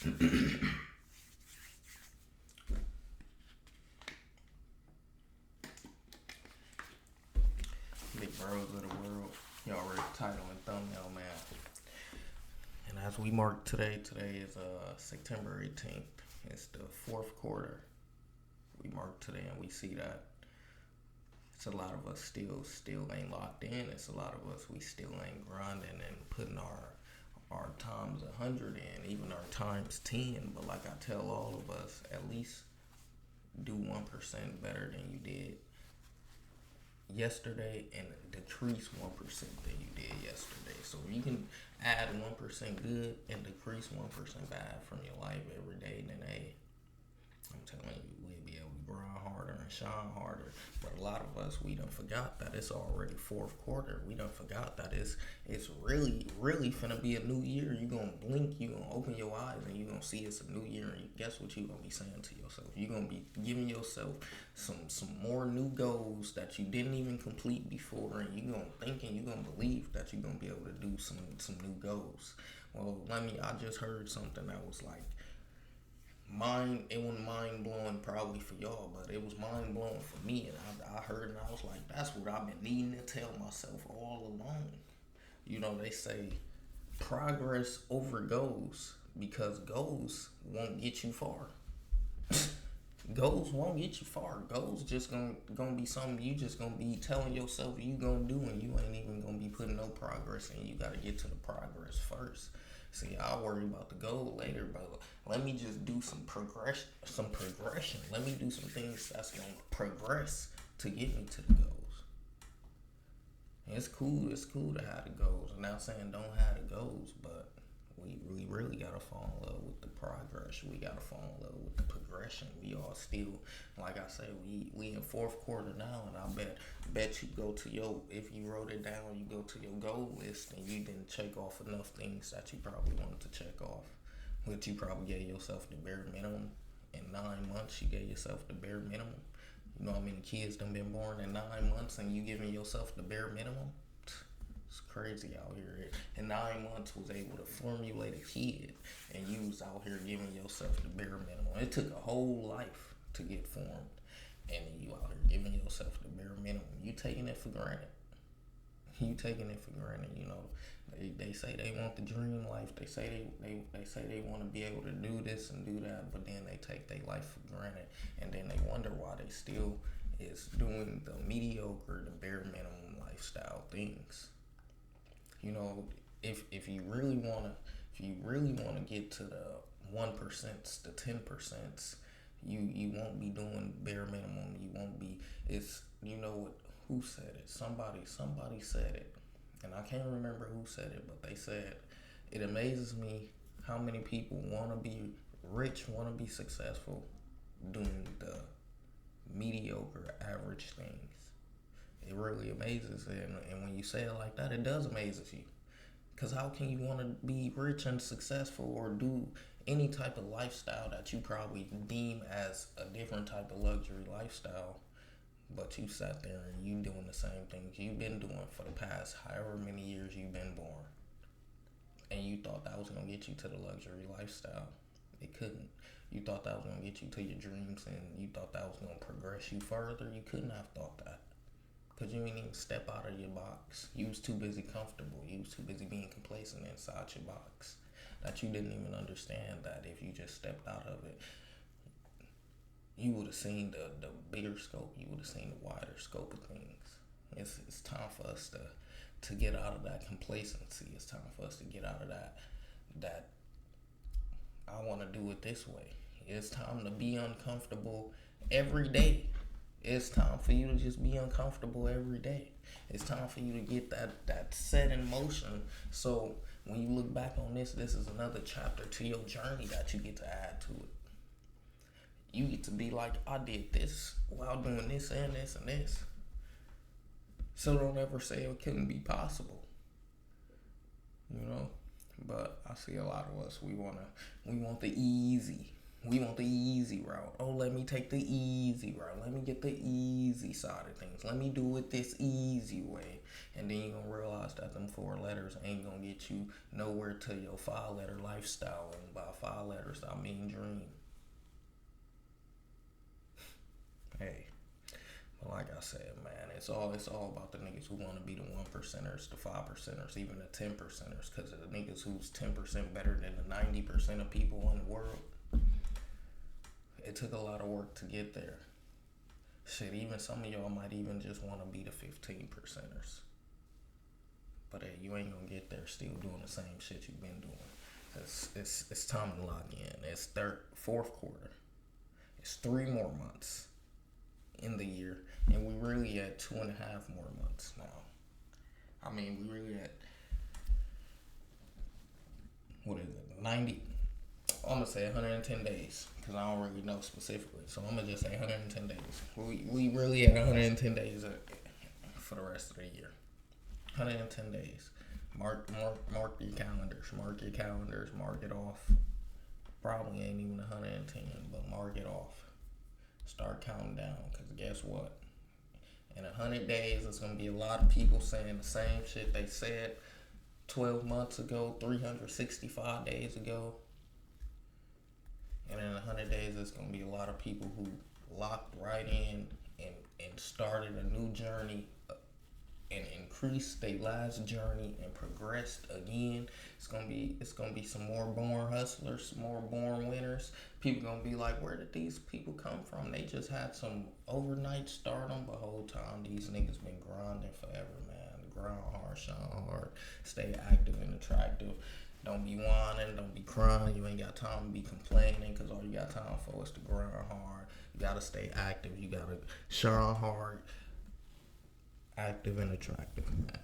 Big bros of the world. Y'all read the title and thumbnail, man. And as we mark today is September 18th. It's the fourth quarter. We mark today and we see that it's a lot of us still ain't locked in. It's a lot of us we still ain't grinding and putting our times 100 in, even our times 10. But like I tell all of us, at least do 1% better than you did yesterday and decrease 1% than you did yesterday. So you can add 1% good and decrease 1% bad from your life every day, then hey, I'm telling you, we'll be able to grind harder and shine harder. But a lot of us, we done forgot that it's already fourth quarter. We done forgot that it's really finna be a new year. You gonna blink, you gonna open your eyes, and you gonna see it's a new year. And guess what you gonna be saying to yourself? You gonna be giving yourself some more new goals that you didn't even complete before, and you gonna think and you gonna believe that you gonna be able to do some new goals. Well, I just heard something that was like, it wasn't mind blowing probably for y'all, but it was mind blowing for me. And I heard and I was like, that's what I've been needing to tell myself all along. You know, they say progress over goals, because goals won't get you far. Goals won't get you far. Goals just gonna be something you just gonna be telling yourself you gonna do, and you ain't even gonna be putting no progress in. You gotta get to the progress first. See, I'll worry about the goal later, but let me just do some progression. Let me do some things that's gonna progress to get me to the goals. And it's cool to have the goals. I'm not saying don't have the goals, but we really gotta fall in love with the progress. We gotta fall in love with the progression. We all still, like I said, we in fourth quarter now, and I bet you go to if you wrote it down, you go to your goal list and you didn't check off enough things that you probably wanted to check off. Which you probably gave yourself the bare minimum. In 9 months, you gave yourself the bare minimum. You know how many kids done been born in 9 months, and you giving yourself the bare minimum? It's crazy out here. In 9 months, was able to formulate a kid, and you was out here giving yourself the bare minimum. It took a whole life to get formed, and you out here giving yourself the bare minimum. You taking it for granted. You taking it for granted. You know, they say they want the dream life. They say they want to be able to do this and do that, but then they take their life for granted, and then they wonder why they still is doing the mediocre, the bare minimum lifestyle things. You know, if you really wanna get to the 1%, the 10%, you won't be doing bare minimum. You won't be. It's, you know what? Who said it? Somebody said it, and I can't remember who said it, but they said it amazes me how many people want to be rich, want to be successful, doing the mediocre, average things. It really amazes, and when you say it like that, it does amazes you. Because how can you want to be rich and successful or do any type of lifestyle that you probably deem as a different type of luxury lifestyle, but you sat there and you doing the same things you've been doing for the past however many years you've been born, and you thought that was going to get you to the luxury lifestyle? It couldn't. You thought that was going to get you to your dreams, and you thought that was going to progress you further. You couldn't have thought that. Because you didn't even step out of your box. You was too busy comfortable. You was too busy being complacent inside your box. That you didn't even understand that if you just stepped out of it, you would have seen the bigger scope. You would have seen the wider scope of things. It's time for us to get out of that complacency. It's time for us to get out of that I want to do it this way. It's time to be uncomfortable every day. It's time for you to just be uncomfortable every day. It's time for you to get that set in motion. So when you look back on this is another chapter to your journey that you get to add to it. You get to be like, I did this while doing this and this and this. So don't ever say it couldn't be possible. You know? But I see a lot of us, we want the easy. We want the easy route. Oh, let me take the easy route. Let me get the easy side of things. Let me do it this easy way. And then you're gonna realize that them 4 letters ain't gonna get you nowhere to your 5 letter lifestyle. And by 5 letters, I mean dream. Hey. But like I said, man, it's all about the niggas who want to be the 1%ers, the 5%ers, even the 10%ers. Cause the niggas who's 10% better than the 90% of people in the world. It took a lot of work to get there. Shit, even some of y'all might even just want to be the 15%ers. But hey, you ain't gonna get there still doing the same shit you've been doing. It's time to lock in. It's fourth quarter. It's 3 more months in the year, and we really at 2.5 more months now. I mean, we really at, what is it, 90? I'm gonna say 110 days because I don't really know specifically. So I'm gonna just say 110 days. We really at 110 days for the rest of the year. 110 days. Mark your calendars. Mark your calendars. Mark it off. Probably ain't even 110, but mark it off. Start counting down, because guess what? In 100 days, there's going to be a lot of people saying the same shit they said 12 months ago, 365 days ago. And in 100 days, there's going to be a lot of people who locked right in and started a new journey and increased their last journey and progressed again. It's gonna be some more born hustlers, some more born winners. People gonna be like, where did these people come from? They just had some overnight stardom, but whole time these niggas been grinding forever, man. Grind hard, shine hard, stay active and attractive. Don't be whining, don't be crying. You ain't got time to be complaining, because all you got time for is to grind hard. You gotta stay active. You gotta shine hard, active and attractive, man.